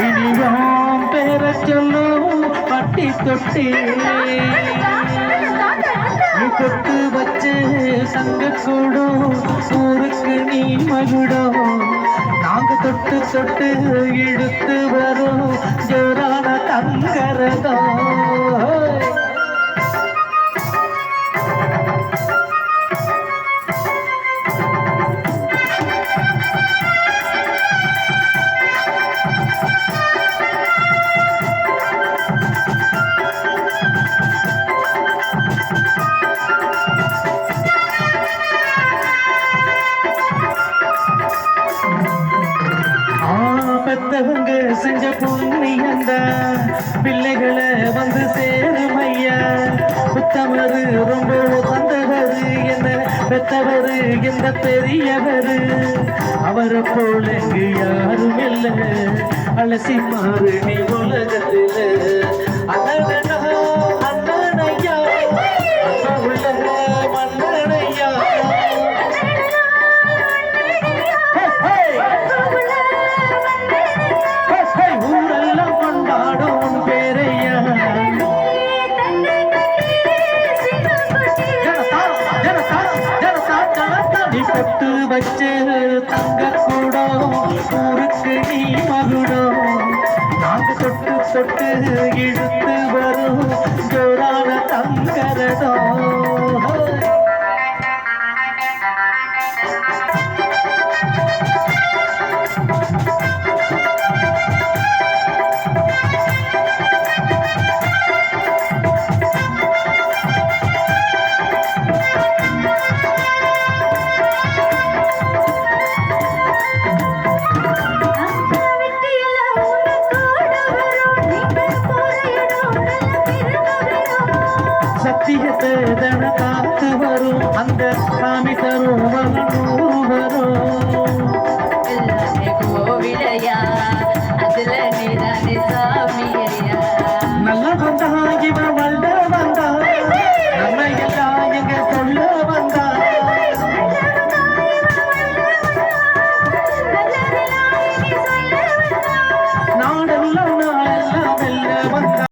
இனியாம் பேர சொல்லும் பட்டி தொட்டி நீ தொட்டு வச்சு தங்க கூடும் ஊருக்கு நீ மகுடம் நாங்க தொட்டு தொட்டு இழுத்து வரும் ஜோரான தங்கரதம் பெத்தவங்க செஞ்ச புண்ணியந்த பிள்ளைகளை வந்து சேரும் ஐயா புத்தமரு ரொம்ப வந்தவரு என்ன பெத்தவரு எந்த பெரியவரு அவரை போல இங்கு யாரும் இல்லை அலசி மாறு நீ உலகத்துல அண்ணனையா அண்ணா உள்ள மன்னனையா பட்டு வச்சு தங்க கூடம் ஊருக்கு நீ மகுடம் நாங்க தொட்டு தொட்டு இழுத்து வரும் ஜோரான தங்கரதம் சத்தியத்தை தன காத்து வரும் அந்த சாமி தரும் கோவிலையா அதுல நீதானே சாமி